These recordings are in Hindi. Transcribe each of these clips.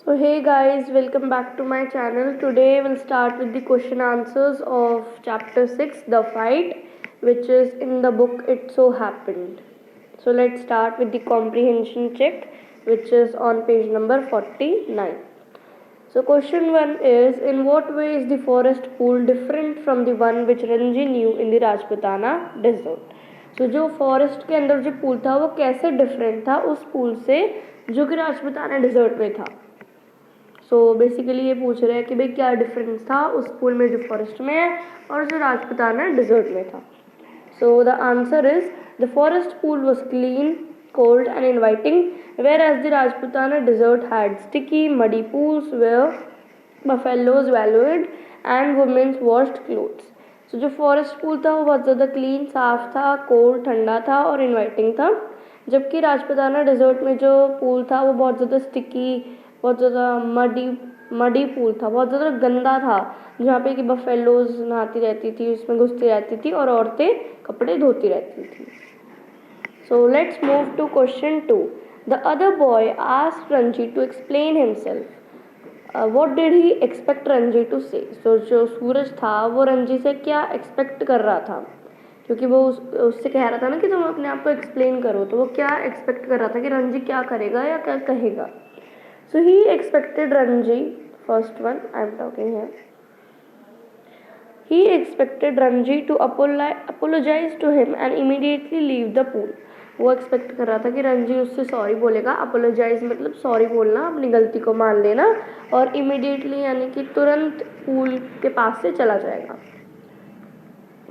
So hey guys, welcome back to my channel. Today we'll start with the question answers of chapter 6, The Fight, which is in the book It So Happened. So let's start with the comprehension check, which is on page number 49. So question 1 is, in what way is the forest pool different from the one which Ranji knew in the Rajputana desert? So जो फॉरेस्ट के अंदर जो पूल था वो कैसे डिफरेंट था उस पूल से जो कि राजपूताना डिजर्ट में था. सो बेसिकली ये पूछ रहे हैं कि भाई क्या डिफरेंस था उस पूल में जो फॉरेस्ट में है और जो राजपूताना डिजर्ट में था. So the answer is the forest pool was clean, cold and inviting, whereas the Rajputana desert had sticky, muddy pools where buffaloes wallowed and women washed clothes. So जो फॉरेस्ट पूल था वो बहुत ज़्यादा क्लीन, साफ था, कोल्ड, ठंडा था और इनवाइटिंग था, जबकि राजपूताना डेजर्ट में जो पूल था वो बहुत ज़्यादा स्टिकी, बहुत ज़्यादा मडी पूल था, बहुत ज़्यादा गंदा था, जहाँ पे कि बफेलोज नहाती रहती थी, उसमें घुसती रहती थी और औरतें कपड़े धोती रहती थी. So let's move to question 2. The other boy asked Ranji to explain himself. What did he expect Ranji to say? So जो सूरज था वो रंजी से क्या एक्सपेक्ट कर रहा था, क्योंकि वो उससे कह रहा था ना कि तुम अपने आप को एक्सप्लेन करो, तो वो क्या एक्सपेक्ट कर रहा था कि रंजी क्या करेगा या क्या कहेगा. So he expected Ranji, first one I am talking here. He expected Ranji to apologize to him and immediately leave the pool. वो एक्सपेक्ट कर रहा था कि रंजी उससे सॉरी बोलेगा. अपोलोजाइज मतलब सॉरी बोलना, अपनी गलती को मान लेना, और इमीडिएटली यानी कि तुरंत पूल के पास से चला जाएगा.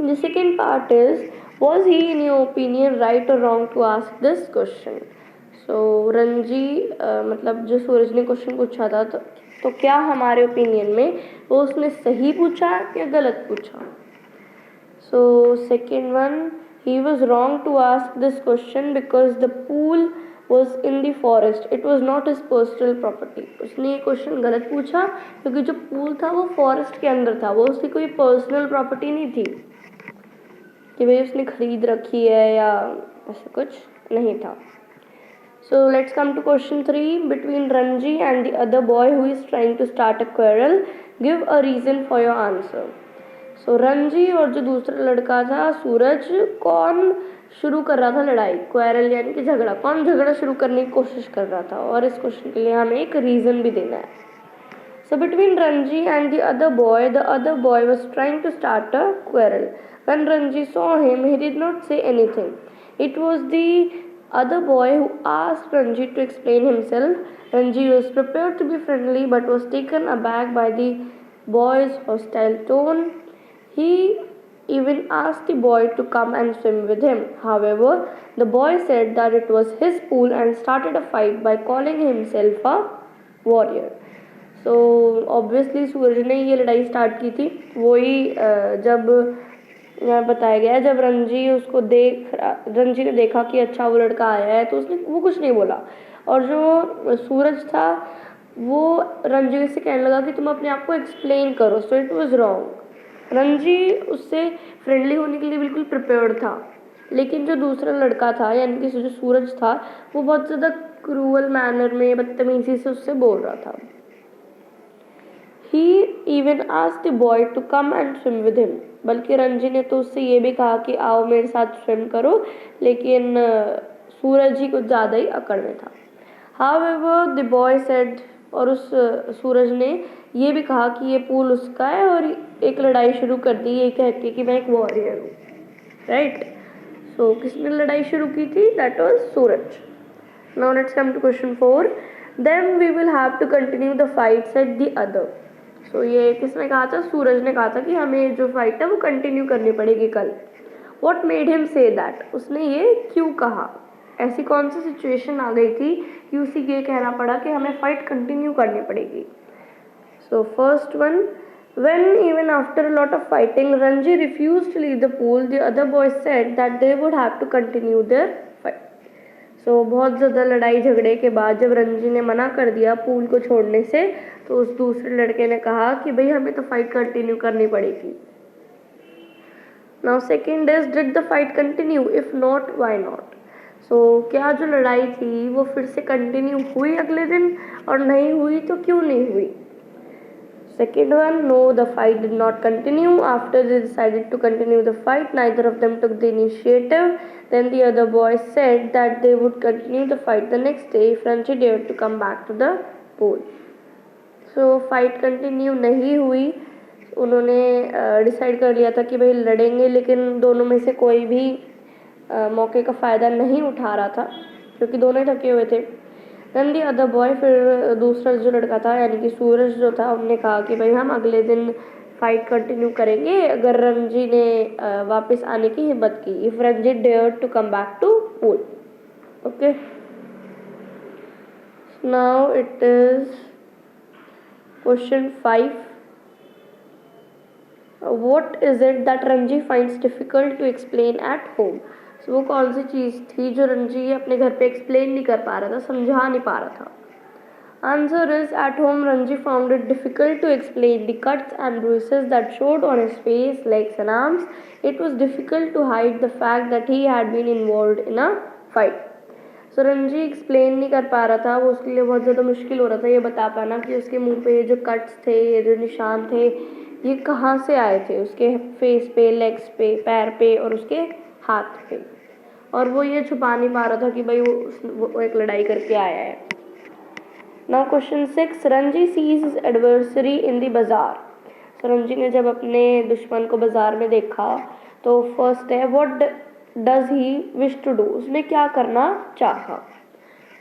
The second part is, was he in your opinion right और wrong to ask this question. So Ranji मतलब जो सूरज ने क्वेश्चन पूछा था तो क्या हमारे ओपिनियन में वो उसने सही पूछा या गलत पूछा. So second one, he was wrong to ask this question because the pool was in the forest, it was not his personal property. उसने ये क्वेश्चन गलत पूछा क्योंकि जो पूल था वो फॉरेस्ट के अंदर था, वो उसकी कोई पर्सनल प्रॉपर्टी नहीं थी कि भाई उसने खरीद रखी है या ऐसा कुछ नहीं था. So let's come to question 3. Between Ranji and the other boy who is trying to start a quarrel, give a reason for your answer. सो रंजी और जो दूसरा लड़का था सूरज, कौन शुरू कर रहा था लड़ाई, क्वेरल यानी कि झगड़ा, कौन झगड़ा शुरू करने की कोशिश कर रहा था, और इस क्वेश्चन के लिए हमें एक रीज़न भी देना है. So between Ranji and the other boy was trying to start a quarrel. When Ranji saw him he did not say anything. It was the other boy who asked Ranji to explain himself. Ranji was prepared to be friendly but was taken aback by the boy's hostile tone. He even asked the boy to come and swim with him. However, the boy said that it was his pool and started a fight by calling himself a warrior. So obviously सूरज ने ये लड़ाई स्टार्ट की थी. वही जब यहाँ बताया गया है, जब रंजी ने देखा कि अच्छा वो लड़का आया है तो उसने वो कुछ नहीं बोला, और जो सूरज था वो रंजी से कहने लगा कि तुम अपने आप को एक्सप्लेन करो. So it was wrong. Ranji उससे फ्रेंडली होने के लिए बिल्कुल प्रिपेयर्ड था, लेकिन जो दूसरा लड़का था यानी कि जो सूरज था वो बहुत ज़्यादा क्रूअल मैनर में बदतमीजी से उससे बोल रहा था. He even asked the boy to come and swim with him. बल्कि रंजी ने तो उससे ये भी कहा कि आओ मेरे साथ स्विम करो, लेकिन सूरज ही कुछ ज़्यादा ही अकड़ में था. However, the boy said, और उस सूरज ने ये भी कहा कि ये पूल उसका है, और एक लड़ाई शुरू कर दी ये कह के कि मैं एक वॉरियर हूँ. राइट. सो किसने लड़ाई शुरू की थी? That was Suraj. Now let's come to question 4. Then we will have to continue the fight, said the other. सो ये किसने कहा था? सूरज ने कहा था कि हमें जो फाइट है वो कंटिन्यू करनी पड़ेगी कल. What made him say that? उसने ये क्यों कहा? ऐसी कौन सी सिचुएशन आ गई थी कि उसी ये कहना पड़ा कि हमें फाइट कंटिन्यू करनी पड़ेगी. So first one, when even after a lot of fighting Ranji refused to leave the pool, the other boys said that they would have to continue their fight. सो बहुत ज़्यादा लड़ाई झगड़े के बाद जब रंजी ने मना कर दिया पूल को छोड़ने से, तो उस दूसरे लड़के ने कहा कि भाई हमें तो फाइट कंटिन्यू करनी पड़ेगी. Now second is, did the fight continue? If not, why not? क्या जो लड़ाई थी वो फिर से कंटिन्यू हुई अगले दिन, और नहीं हुई तो क्यों नहीं हुई? Second one, no, the fight did not continue. After they decided to continue the fight, neither of them took the initiative. Then the other boys said that they would continue the fight the next day if Ranji dared to come back to the pool. Fight continue नहीं हुई। उन्होंने डिसाइड कर लिया था कि भाई लड़ेंगे, लेकिन दोनों में से कोई भी मौके का फ़ायदा नहीं उठा रहा था, क्योंकि दोनों ही थके हुए थे। देन दी अदर बॉय, फिर दूसरा जो लड़का था यानी कि सूरज जो था, उन्होंने कहा कि भाई हम अगले दिन फाइट कंटिन्यू करेंगे अगर रणजी ने वापस आने की हिम्मत की, if Ranji dare to come back to pool. Okay, now it is question 5। What is it that Ranji finds difficult to explain at home? So वो कौन सी चीज़ थी जो रंजी अपने घर पे एक्सप्लेन नहीं कर पा रहा था, समझा नहीं पा रहा था? Answer is, at home Ranji found it difficult to explain the cuts and bruises that showed on his face, legs and arms. It was difficult to hide the fact that he had been involved in a fight. So Ranji explain नहीं कर पा रहा था, वो उसके लिए बहुत ज़्यादा मुश्किल हो रहा था ये बता पाना कि उसके मुंह पे ये जो कट्स थे, ये जो निशान थे, ये कहाँ से आए थे, उसके फेस पे, लेग्स पे, पैर पे और उसके हाथ पे। और वो ये छुपा नहीं पा रहा था कि भाई वो एक लड़ाई करके आया है। Now question 6, Ranji sees his adversary in the bazaar. तो रंजी ने जब अपने दुश्मन को बाजार में देखा तो फर्स्ट है, what does he wish to do, उसने क्या करना चाहा?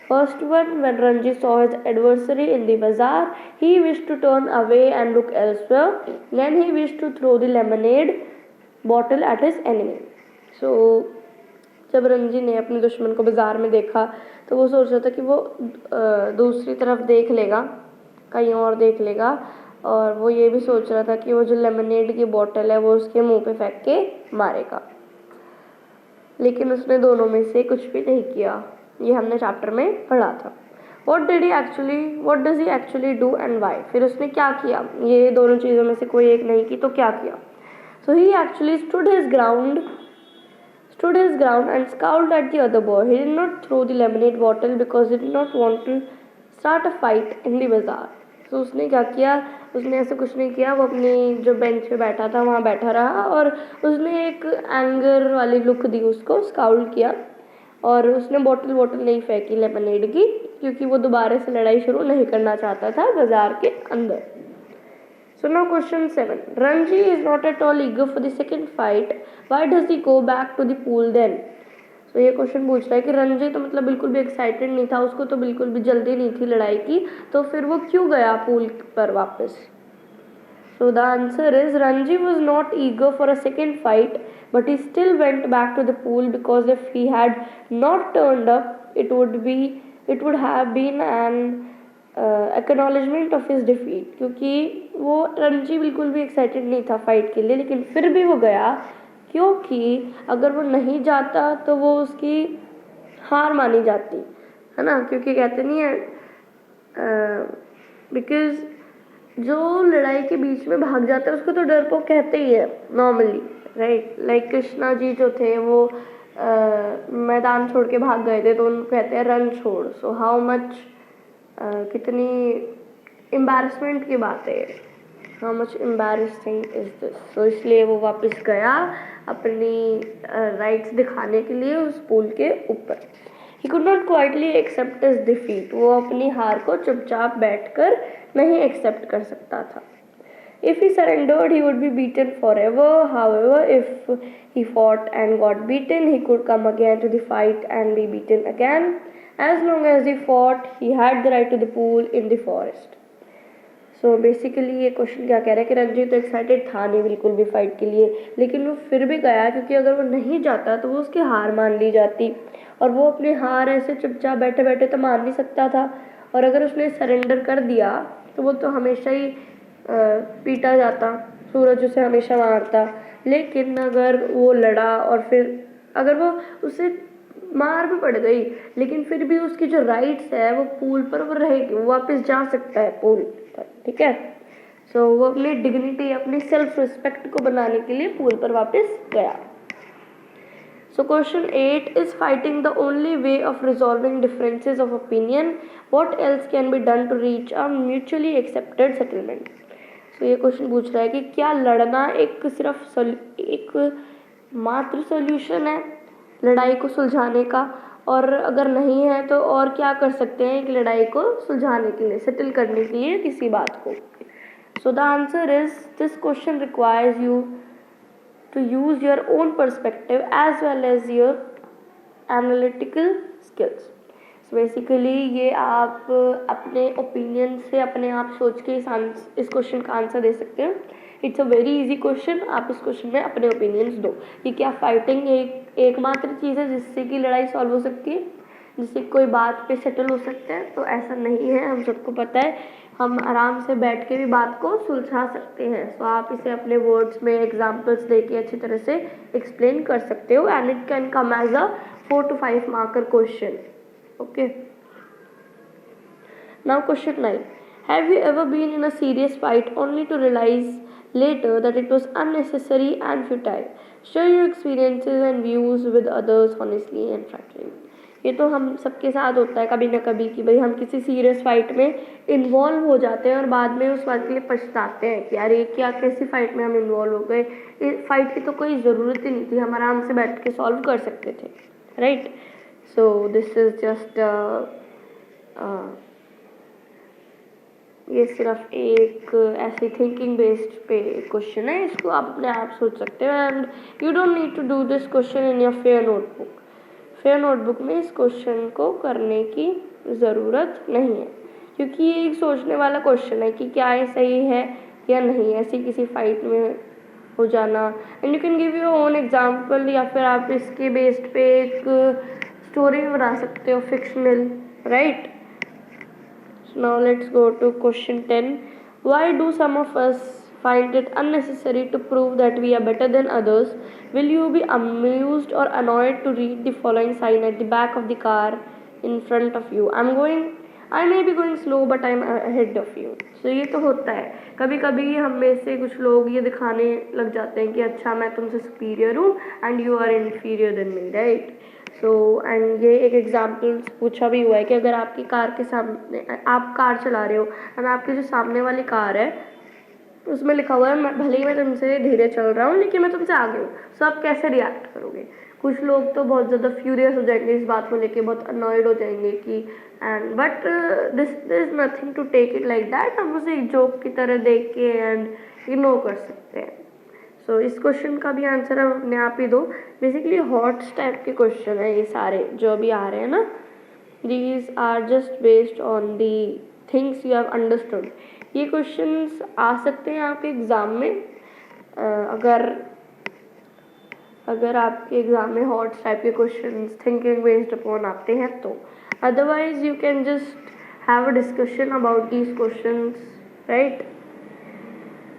First one, when Ranji saw his adversary in the bazaar, he wished to turn away and look elsewhere. Then he wished to throw the lemonade bottle at his enemy. So, जब रंजी ने अपने दुश्मन को बाजार में देखा तो वो सोच रहा था कि वो दूसरी तरफ देख लेगा, कहीं और देख लेगा, और वो ये भी सोच रहा था कि वो जो लेमनेड की बोतल है वो उसके मुंह पे फेंक के मारेगा, लेकिन उसने दोनों में से कुछ भी नहीं किया। ये हमने चैप्टर में पढ़ा था। What does he actually do and why? फिर उसने क्या किया? ये दोनों चीज़ों में से कोई एक नहीं की तो क्या किया? So he actually stood his ground and scowled at the other boy. He did not throw the lemonade bottle because he did not want to start a fight in the bazaar. तो उसने क्या किया? उसने ऐसा कुछ नहीं किया, वो अपनी जो बेंच पे बैठा था वहाँ बैठा रहा और उसने एक एंगर वाली लुक दी उसको, स्काउल किया, और उसने बोतल नहीं फेंकी लेमनेड की, क्योंकि वो दोबारा से लड़ाई शुरू नहीं करना चाहता था बाजार के अंदर। So now question 7, Ranji is not at all eager for the second fight. Why does he go back to the pool then? So ये क्वेश्चन पूछ रहा है कि रंजी तो मतलब बिल्कुल भी एक्साइटेड नहीं था, उसको तो बिल्कुल भी जल्दी नहीं थी लड़ाई की, तो फिर वो क्यों गया पूल पर वापस? So the answer is, Ranji was not eager for a second fight, but he still went back to the pool because if he had not turned up, it would have been an acknowledgement of his defeat. क्योंकि वो रंजी बिल्कुल भी एक्साइटेड नहीं था फाइट के लिए, लेकिन फिर भी वो गया, क्योंकि अगर वो नहीं जाता तो वो उसकी हार मानी जाती है ना, क्योंकि कहते नहीं है बिकॉज जो लड़ाई के बीच में भाग जाता है उसको तो डरपोक कहते ही है normally, right. Like Krishna ji जो थे वो मैदान छोड़ के भाग गए थे तो उनको कहते हैं रण छोड़। सो हाउ मच कितनी एम्बैरसमेंट की बात है, how much embarrassing is this. So इसलिए वो वापस गया अपनी राइट्स दिखाने के लिए उस पुल के ऊपर। He could not quietly accept his defeat. वो अपनी हार को चुपचाप बैठकर नहीं एक्सेप्ट कर सकता था। If he surrendered, he would be beaten forever. However, if he fought and got beaten, he could come again to the fight and be beaten again. As long as he fought, he had the right to the pool in the forest. So basically ये क्वेश्चन क्या कह रहा है कि रंजी तो एक्साइटेड था नहीं बिल्कुल भी फाइट के लिए, लेकिन वो फिर भी गया, क्योंकि अगर वो नहीं जाता तो वो उसकी हार मान ली जाती, और वो अपनी हार ऐसे चुपचाप बैठे बैठे तो मान नहीं सकता था, और अगर उसने सरेंडर कर दिया तो वो तो हमेशा ही पीटा जाता, सूरज उसे हमेशा मारता। लेकिन अगर वो लड़ा और फिर अगर वो उसे मार भी पड़ गई, लेकिन फिर भी उसकी जो राइट्स है वो पूल पर वो रहेगी, वो वापस जा सकता है पूल पर, ठीक है। सो वो अपनी डिग्निटी, अपनी सेल्फ रिस्पेक्ट को बनाने के लिए पूल पर वापस गया। So question 8 is fighting the only way of resolving differences of opinion? What else can be done to reach a mutually accepted settlement? So ये क्वेश्चन पूछ रहा है कि क्या लड़ना एक सिर्फ एक मात्र सोल्यूशन है लड़ाई को सुलझाने का, और अगर नहीं है तो और क्या कर सकते हैं एक लड़ाई को सुलझाने के लिए, सेटल करने के लिए किसी बात को. So the answer is this question requires you to use your own perspective as well as your analytical skills. So basically ये आप अपने ओपिनियन से अपने आप सोच के इस क्वेश्चन का आंसर दे सकते हैं. It's a very easy question. आप इस क्वेश्चन में अपने ओपिनियंस दो कि क्या फाइटिंग एकमात्र चीज़ है जिससे कि लड़ाई सॉल्व हो सकती है, जिससे कोई बात पे सेटल हो सकता है. तो ऐसा नहीं है, हम सबको पता है. हम आराम से बैठ के भी बात को सुलझा सकते हैं. सो आप इसे अपने वर्ड्स में एग्जांपल्स देके अच्छी तरह से एक्सप्लेन कर सकते हो, and it can come as a 4 to 5 marker question. Okay, now question 9. Have you ever been in a serious fight only to realise later that it was unnecessary and futile? Share your experiences and views with others honestly and frankly. ये तो हम सबके साथ होता है कभी ना कभी कि भाई हम किसी सीरियस फाइट में इन्वॉल्व हो जाते हैं और बाद में उस बात के लिए पछताते हैं कि यार ये क्या कैसी फाइट में हम इन्वॉल्व हो गए. फाइट की तो कोई ज़रूरत ही नहीं थी, हम आराम से बैठ के सॉल्व कर सकते थे, right. So this is just ये सिर्फ एक ऐसे थिंकिंग बेस्ड पे क्वेश्चन है. इसको आप अपने आप सोच सकते हो, and you don't need to do this question in your fair notebook. Fair notebook में इस क्वेश्चन को करने की ज़रूरत नहीं है, क्योंकि ये एक सोचने वाला क्वेश्चन है कि क्या ये सही है या नहीं ऐसी किसी फाइट में हो जाना. And you can give your own example, या फिर आप इसके बेस्ड पे एक स्टोरी भी बना सकते हो, fictional, right. Now let's go to question 10. Why do some of us find it unnecessary to prove that we are better than others? Will you be amused or annoyed to read the following sign at the back of the car in front of you? I may be going slow but I am ahead of you. So ये तो होता है कभी कभी हम में से कुछ लोग ये दिखाने लग जाते हैं कि अच्छा मैं तुमसे सुपीरियर हूँ and you are inferior than me, right. So and ये एक एग्जाम्पल पूछा भी हुआ है कि अगर आपकी कार के सामने आप कार चला रहे हो और आपकी जो सामने वाली कार है उसमें लिखा हुआ है भले ही मैं तुमसे धीरे चल रहा हूँ लेकिन मैं तुमसे आगे हूँ, सो आप कैसे रिएक्ट करोगे. कुछ लोग तो बहुत ज़्यादा फ्यूरियस हो जाएंगे इस बात को लेके, बहुत अनॉयड हो जाएंगे कि and but this is nothing to take it like that. हम उसे एक जोक की तरह देख के एंड इग्नोर कर सकते हैं. सो इस क्वेश्चन का भी आंसर आप अपने आप ही दो. बेसिकली हॉट्स टाइप के क्वेश्चन है ये सारे जो अभी आ रहे हैं ना. These are just based on the things you have understood. ये क्वेश्चंस आ सकते हैं आपके एग्ज़ाम में अगर आपके एग्ज़ाम में हॉट्स टाइप के क्वेश्चंस थिंकिंग बेस्ड अपॉन आते हैं तो. Otherwise you can just have a discussion about these questions, right.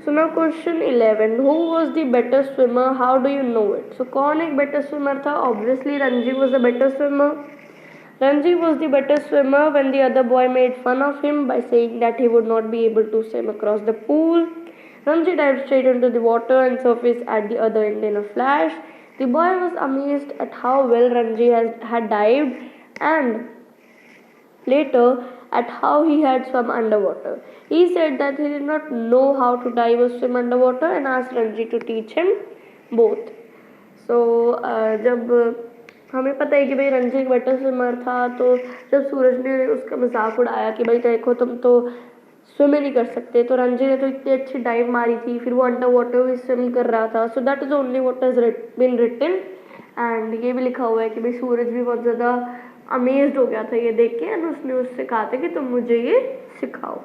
So now question 11. Who was the better swimmer? How do you know it? So कौन एक better swimmer था? Obviously Ranji was the better swimmer. Ranji was the better swimmer when the other boy made fun of him by saying that he would not be able to swim across the pool. Ranji dived straight into the water and surfaced at the other end in a flash. The boy was amazed at how well Ranji had dived, and later at how he had swum underwater. He said that he did not know how to dive or swim underwater and asked Ranji to teach him both. So जब हमें पता है कि भाई रंजी एक बेटर स्विमर था, तो जब सूरज ने उसका मजाक उड़ाया कि भाई देखो तुम तो स्विम ही नहीं कर सकते, तो रंजी ने तो इतनी अच्छी डाइव मारी थी, फिर वो अंडर वाटर भी स्विम कर रहा था. So that is only what has been written. And ये भी लिखा हुआ है कि भाई सूरज भी बहुत ज़्यादा अमेज्ड हो गया था ये देख के, एंड उसने उससे कहा था कि तुम मुझे ये सिखाओ.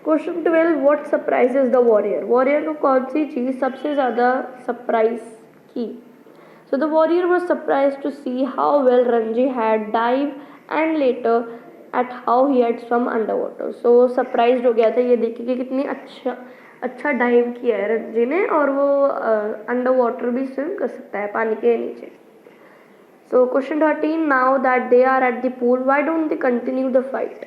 Question 12. What surprises the warrior? Warrior को कौन सी चीज़ सबसे ज़्यादा सरप्राइज की? So the warrior was surprise to see how well Ranji had dive and later at how he had swum under water. So surprise हो गया था ये देख के कि कितनी अच्छा डाइव किया है रंजी ने, और वो अंडर वाटर भी स्विम कर सकता है पानी के नीचे. So question 13. Now that they are at the pool, why don't they continue the fight?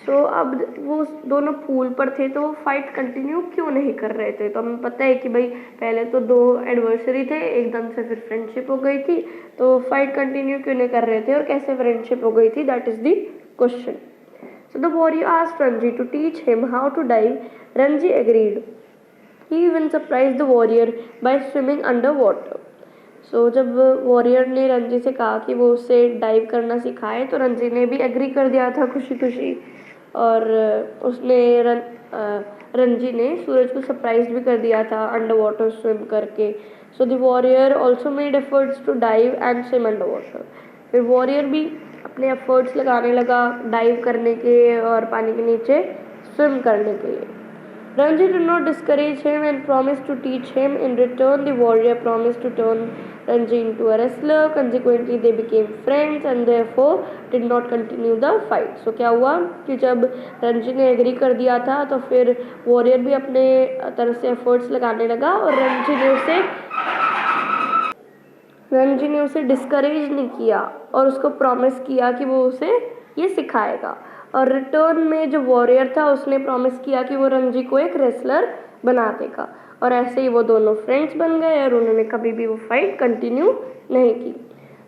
सो अब वो दोनों पूल पर थे तो वो फाइट कंटिन्यू क्यों नहीं कर रहे थे? तो हमें पता है कि भाई पहले तो दो एडवर्सरी थे, एकदम से फिर फ्रेंडशिप हो गई थी, तो फाइट कंटिन्यू क्यों नहीं कर रहे थे और कैसे फ्रेंडशिप हो गई थी? That is the question. So the warrior asked Ranji to teach him how to dive. Ranji agreed. He even surprised the warrior by swimming underwater. So जब वॉरियर ने रंजी से कहा कि वो उसे डाइव करना सिखाए तो रंजी ने भी एग्री कर दिया था खुशी खुशी. और उसने रंजी ने सूरज को सरप्राइज भी कर दिया था अंडर वाटर स्विम करके. So the warrior also made efforts to dive and swim under water. फिर वॉरियर भी अपने एफर्ट्स लगाने लगा डाइव करने के और पानी के नीचे स्विम करने के लिए. Ranji did not discourage him and promised to teach him. In return, the warrior promised to turn Ranji into a wrestler. Consequently, they became friends and therefore did not continue the fight. So क्या हुआ कि जब रंजी ने एग्री कर दिया था तो फिर वॉरियर भी अपने तरफ से एफर्ट्स लगाने लगा और रंजी ने उसे डिस्करेज नहीं किया और उसको प्रॉमिस किया कि वो उसे ये सिखाएगा. और रिटर्न में जो वॉरियर था उसने प्रॉमिस किया कि वो रंजी को एक रेसलर बना देगा. और ऐसे ही वो दोनों फ्रेंड्स बन गए और उन्होंने कभी भी वो फाइट कंटिन्यू नहीं की.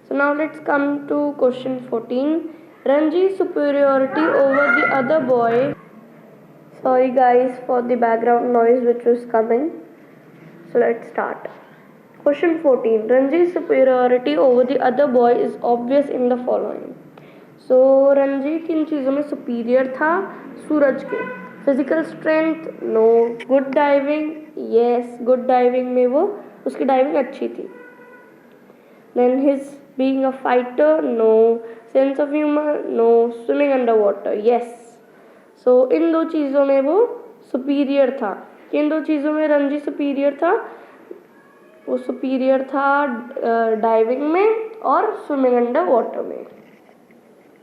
So now let's come to question 14. Ranji superiority over the other boy. Sorry guys for the background noise which was coming. So let's start. Question 14. Ranji's superiority over the other boy is obvious in the following. So Ranji किन चीज़ों में सुपीरियर था? सूरज के. Physical strength? No. Good diving? Yes, good diving में वो उसकी डाइविंग अच्छी थी. Then his being a fighter? No. Sense of humour? No. Swimming under water? Yes. So in दो चीज़ों में वो सुपीरियर था. किन दो चीज़ों में रंजी सुपीरियर था? वो सुपीरियर था डाइविंग में और स्विमिंग अंडर वाटर में.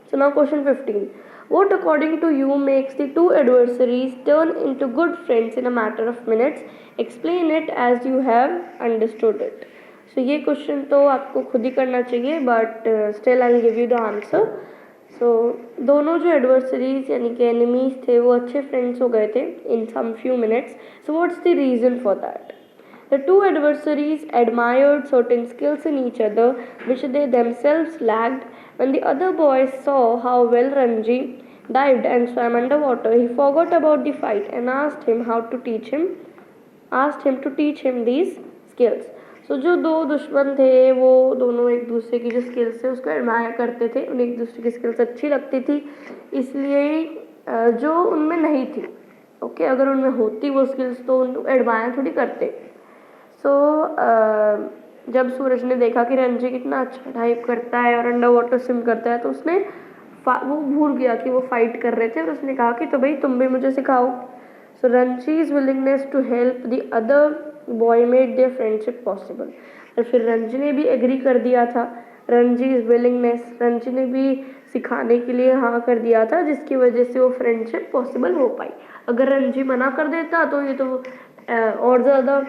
So now question 15. What according to you makes the two adversaries turn into good friends in a matter of minutes? Explain it as you have understood it. So ये क्वेश्चन तो आपको खुद ही करना चाहिए but still I will give you the answer. So दोनों जो एडवर्सरीज यानी कि एनिमीज थे वो अच्छे फ्रेंड्स हो गए थे in some few minutes. So what's the reason for that? The two adversaries admired certain skills in each other which they themselves lacked. When the other boy saw how well Ranji dived and swam underwater, he forgot about the fight and asked him to teach him these skills. So जो दो दुश्मन थे वो दोनों एक दूसरे की जो स्किल्स थे उसको एडमायर करते थे. उन्हें एक दूसरे की स्किल्स अच्छी लगती थी इसलिए जो उनमें नहीं थी. ओके, अगर उनमें होती वो स्किल्स तो उनको एडमायर थोड़ी करते. सो जब सूरज ने देखा कि रंजी कितना अच्छा डाइव करता है और अंडर वाटर स्विम करता है तो उसने वो भूल गया कि वो फाइट कर रहे थे और उसने कहा कि तो भाई तुम भी मुझे सिखाओ. So Ranji's willingness to help the other boy made their friendship possible. और फिर रंजी ने भी एग्री कर दिया था. रंजीज विलिंगनेस, रंजी ने भी सिखाने के लिए हाँ कर दिया था जिसकी वजह से वो फ्रेंडशिप पॉसिबल हो पाई. अगर रंजी मना कर देता तो ये तो और ज़्यादा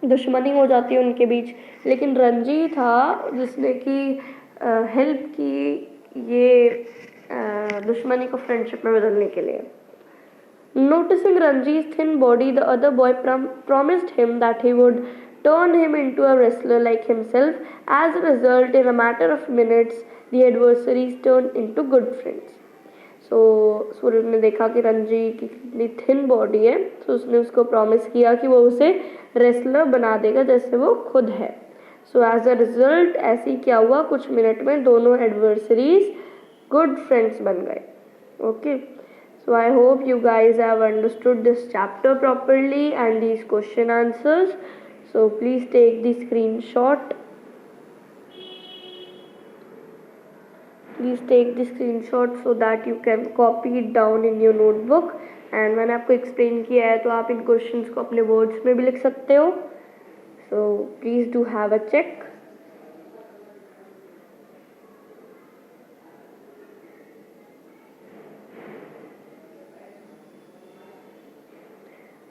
दुश्मनी हो जाती है उनके बीच. लेकिन रंजी था जिसने कि हेल्प की ये दुश्मनी को फ्रेंडशिप में बदलने के लिए. Noticing Ranji's thin body, the other boy promised him that he would turn him into a wrestler like himself. As a result, in a matter of minutes, the adversaries turned into good friends. सो सूरज ने देखा कि रंजी की कितनी थिन बॉडी है तो उसने उसको प्रॉमिस किया कि वो उसे रेसलर बना देगा जैसे वो खुद है. सो एज अ रिजल्ट ऐसे ही क्या हुआ, कुछ मिनट में दोनों एडवर्सरीज गुड फ्रेंड्स बन गए. Okay, so I hope you guys have understood this chapter properly and these question answers. So please take the screenshot. Please take the screenshot so that you can copy it down in your notebook. And मैंने आपको एक्सप्लेन किया है तो आप इन क्वेश्चंस को अपने वर्ड्स में भी लिख सकते हो. So please do have a check.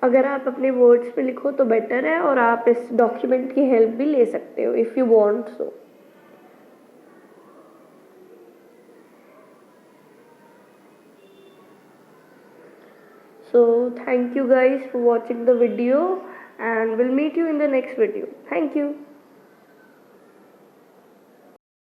अगर आप अपने वर्ड्स में लिखो तो बेटर है और आप इस डॉक्यूमेंट की हेल्प भी ले सकते हो if you want so. So thank you guys for watching the video, and we'll meet you in the next video. Thank you.